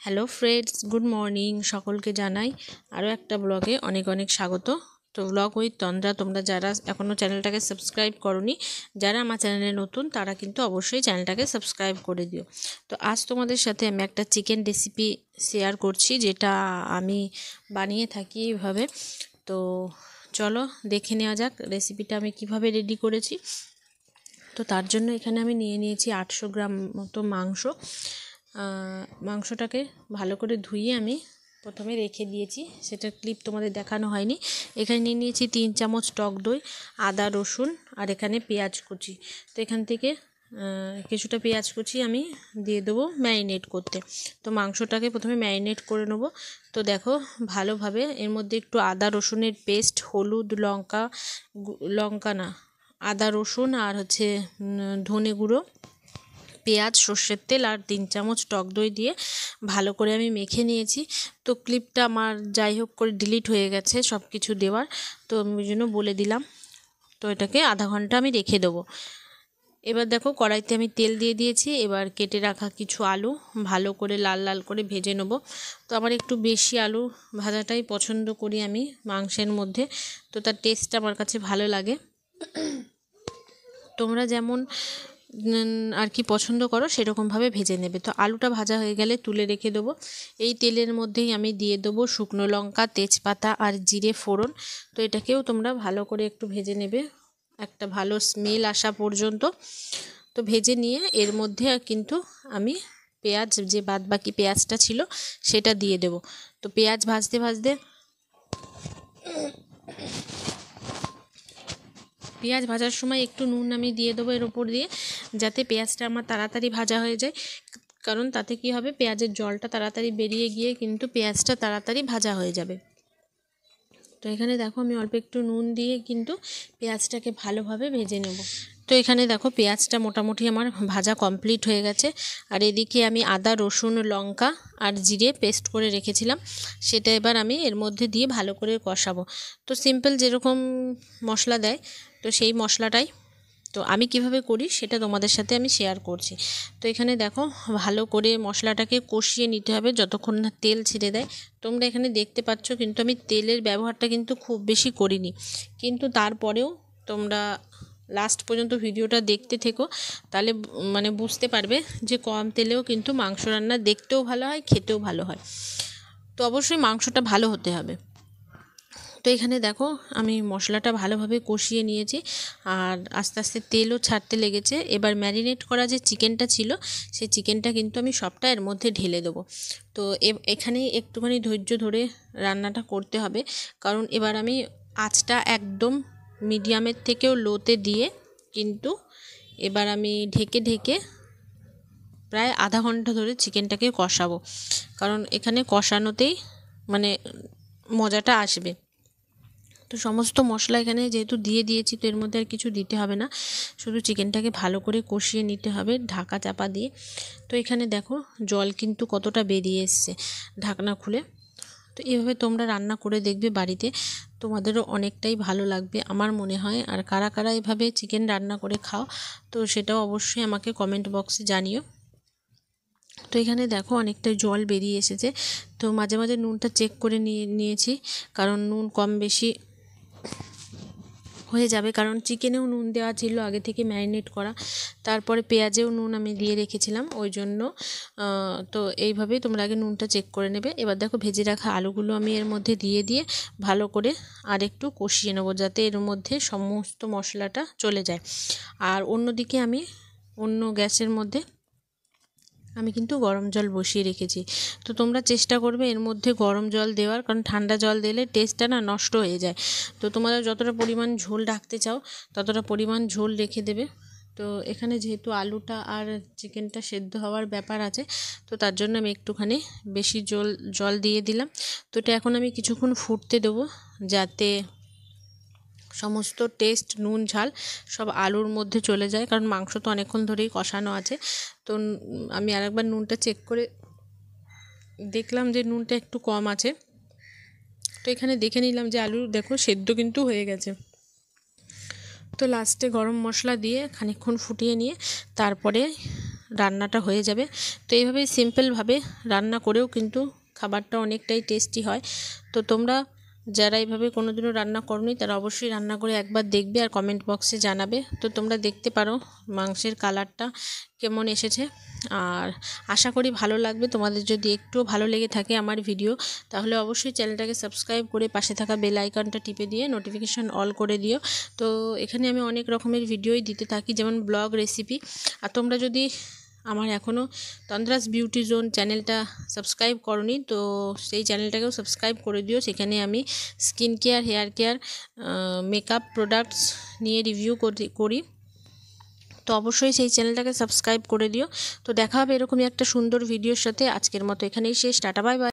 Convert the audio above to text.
Hello friends, good morning. সকলকে জানাই আরও একটা ব্লগে অনেক অনেক স্বাগত। তো ব্লগ উইথ তন্দ্রা, তোমরা যারা এখনও চ্যানেলটাকে সাবস্ক্রাইব করোনি, যারা আমার চ্যানেলে নতুন তারা কিন্তু অবশ্যই চ্যানেলটাকে সাবস্ক্রাইব করে দিও। তো আজ তোমাদের সাথে আমি একটা চিকেন রেসিপি শেয়ার করছি, যেটা আমি বানিয়ে থাকি এইভাবে। তো চলো দেখে নেওয়া যাক রেসিপিটা আমি কিভাবে রেডি করেছি। তো তার জন্য এখানে আমি নিয়েছি 800 গ্রাম মতো মাংস। মাংসটাকে ভালো করে ধুয়ে আমি প্রথমে রেখে দিয়েছি, সেটার ক্লিপ তোমাদের দেখানো হয়নি। এখানে নিয়েছি 3 চামচ টক দই, আদা রসুন আর এখানে পেঁয়াজ কুচি। তো এখান থেকে কিছুটা পেঁয়াজ কুচি আমি দিয়ে দেবো ম্যারিনেট করতে। তো মাংসটাকে প্রথমে ম্যারিনেট করে নেবো। তো দেখো ভালোভাবে এর মধ্যে একটু আদা রসুনের পেস্ট, হলুদ, লঙ্কা না আদা রসুন আর হচ্ছে ধনে গুঁড়ো, পেঁয়াজ, সর্ষের তেল আর 3 চামচ টক দই দিয়ে ভালো করে আমি মেখে নিয়েছি। তো ক্লিপটা আমার যাই হোক করে ডিলিট হয়ে গেছে সব কিছু দেওয়ার, তো আমি ওই জন্য বলে দিলাম। তো এটাকে আধা ঘন্টা আমি রেখে দেবো। এবার দেখো কড়াইতে আমি তেল দিয়ে দিয়েছি। এবার কেটে রাখা কিছু আলু ভালো করে লাল লাল করে ভেজে নেব। তো আমার একটু বেশি আলু ভাজাটাই পছন্দ করি আমি মাংসের মধ্যে, তো তার টেস্টটা আমার কাছে ভালো লাগে। তোমরা যেমন আর কি পছন্দ করো সেরকমভাবে ভেজে নেবে। তো আলুটা ভাজা হয়ে গেলে তুলে রেখে দেবো। এই তেলের মধ্যেই আমি দিয়ে দেবো শুকনো লঙ্কা, তেজপাতা আর জিরে ফোড়ন। তো এটাকেও তোমরা ভালো করে একটু ভেজে নেবে, একটা ভালো স্মেল আসা পর্যন্ত। তো ভেজে নিয়ে এর মধ্যে কিন্তু আমি পেঁয়াজ, যে বাদবাকি পেঁয়াজটা ছিল সেটা দিয়ে দেব। তো পেঁয়াজ ভাজতে ভাজতে পেঁয়াজ ভাজার সময় একটু নুন আমি দিয়ে দেবো এর উপর দিয়ে, যাতে পেঁয়াজটা আমার তাড়াতাড়ি ভাজা হয়ে যায়। কারণ তাতে কি হবে, পেঁয়াজের জলটা তাড়াতাড়ি বেরিয়ে গিয়ে কিন্তু পেঁয়াজটা তাড়াতাড়ি ভাজা হয়ে যাবে। তো এখানে দেখো আমি অল্প একটু নুন দিয়ে কিন্তু পেঁয়াজটাকে ভালোভাবে ভেজে নেব। তো এখানে দেখো পেঁয়াজটা মোটামুটি আমার ভাজা কমপ্লিট হয়ে গেছে। আর এদিকে আমি আদা রসুন লঙ্কা আর জিরে পেস্ট করে রেখেছিলাম, সেটা এবার আমি এর মধ্যে দিয়ে ভালো করে কষাবো। তো সিম্পল যেরকম মশলা দেয়, তো সেই মশলাটাই তো আমি কিভাবে করি সেটা তোমাদের সাথে আমি শেয়ার করছি। তো এখানে দেখো ভালো করে মশলাটাকে কষিয়ে নিতে হবে যতক্ষণ না তেল ছেড়ে দেয়। তোমরা এখানে দেখতে পাচ্ছ কিন্তু আমি তেলের ব্যবহারটা কিন্তু খুব বেশি করিনি, কিন্তু তারপরেও তোমরা লাস্ট পর্যন্ত ভিডিওটা দেখতে থেকো, তাহলে মানে বুঝতে পারবে যে কম তেলেও কিন্তু মাংস রান্না দেখতেও ভালো হয়, খেতেও ভালো হয়। তো অবশ্যই মাংসটা ভালো হতে হবে। তো এখানে দেখো আমি মশলাটা ভালোভাবে কষিয়ে নিয়েছি আর আস্তে আস্তে তেলও ছাড়তে লেগেছে। এবার ম্যারিনেট করা যে চিকেনটা ছিল সেই চিকেনটা কিন্তু আমি সবটা এর মধ্যে ঢেলে দেবো। তো এখানে একটুখানি ধৈর্য ধরে রান্নাটা করতে হবে, কারণ এবার আমি আঁচটা একদম মিডিয়ামের থেকেও লোতে দিয়ে কিন্তু এবার আমি ঢেকে ঢেকে প্রায় আধা ঘন্টা ধরে চিকেনটাকে কষাবো, কারণ এখানে কষানোতেই মানে মজাটা আসবে। তো সমস্ত মশলা এখানে যেহেতু দিয়ে দিয়েছি, তো এর মধ্যে আর কিছু দিতে হবে না, শুধু চিকেনটাকে ভালো করে কষিয়ে নিতে হবে ঢাকা চাপা দিয়ে। তো এখানে দেখো জল কিন্তু কতটা বেরিয়ে এসছে ঢাকনা খুলে। তো এইভাবে তোমরা রান্না করে দেখবে বাড়িতে, তোমাদেরও অনেকটাই ভালো লাগবে আমার মনে হয়। আর কারা কারা এভাবে চিকেন রান্না করে খাও, তো সেটাও অবশ্যই আমাকে কমেন্ট বক্সে জানিও। তো এখানে দেখো অনেকটাই জল বেরিয়ে এসেছে। তো মাঝে মাঝে নুনটা চেক করে নিয়েছি, কারণ নুন কম বেশি হয়ে যাবে, কারণ চিকেনেও নুন দেওয়া ছিল আগে থেকে ম্যারিনেট করা, তারপরে পেঁয়াজেও নুন আমি দিয়ে রেখেছিলাম ওই জন্য। তো এইভাবেই তোমরা আগে নুনটা চেক করে নেবে। এবার দেখো ভেজে রাখা আলুগুলো আমি এর মধ্যে দিয়ে ভালো করে আর একটু কষিয়ে নেবো, যাতে এর মধ্যে সমস্ত মশলাটা চলে যায়। আর অন্যদিকে আমি অন্য গ্যাসের মধ্যে আমি কিন্তু গরম জল বসিয়ে রেখেছি। তো তোমরা চেষ্টা করবে এর মধ্যে গরম জল দেওয়ার, কারণ ঠান্ডা জল দিলে টেস্টটা না নষ্ট হয়ে যায়। তো তোমরা যতটা পরিমাণ ঝোল রাখতে চাও ততটা পরিমাণ ঝোল রেখে দেবে। তো এখানে যেহেতু আলুটা আর চিকেনটা সেদ্ধ হওয়ার ব্যাপার আছে, তো তার জন্য আমি একটুখানি বেশি জল দিয়ে দিলাম। তো এটা এখন আমি কিছুক্ষণ ফুটতে দেবো, যাতে সমস্ত টেস্ট নুন ঝাল সব আলুর মধ্যে চলে যায়, কারণ মাংস তো অনেকক্ষণ ধরেই কষানো আছে। তো আমি আরেকবার নুনটা চেক করে দেখলাম যে নুনটা একটু কম আছে। তো এখানে দেখে নিলাম যে আলু দেখো সেদ্ধ কিন্তু হয়ে গেছে। তো লাস্টে গরম মশলা দিয়ে খানিকক্ষণ ফুটিয়ে নিয়ে তারপরে রান্নাটা হয়ে যাবে। তো এইভাবেই সিম্পলভাবে রান্না করেও কিন্তু খাবারটা অনেকটাই টেস্টি হয়। তো তোমরা যারা এইভাবে কোনোদিনও রান্না করোনি তারা অবশ্যই রান্না করে একবার দেখবে আর কমেন্ট বক্সে জানাবে। তো তোমরা দেখতে পারো মাংসের কালারটা কেমন এসেছে, আর আশা করি ভালো লাগবে। তোমাদের যদি একটুও ভালো লেগে থাকে আমার ভিডিও, তাহলে অবশ্যই চ্যানেলটাকে সাবস্ক্রাইব করে পাশে থাকা বেল আইকনটা টিপে দিয়ে নোটিফিকেশান অল করে দিও। তো এখানে আমি অনেক রকমের ভিডিওই দিতে থাকি, যেমন ব্লগ, রেসিপি। আর তোমরা যদি আমার এখনও তন্দ্রাস বিউটি জোন চ্যানেলটা সাবস্ক্রাইব করনি, তো সেই চ্যানেলটাকেও সাবস্ক্রাইব করে দিও। সেখানে আমি skin care, hair care, makeup products নিয়ে রিভিউ করি। তো অবশ্যই সেই চ্যানেলটাকে সাবস্ক্রাইব করে দিও। তো দেখা হবে এরকমই একটা সুন্দর ভিডিওর সাথে। আজকের মতো এখানেই শেষ। Tata, bye bye.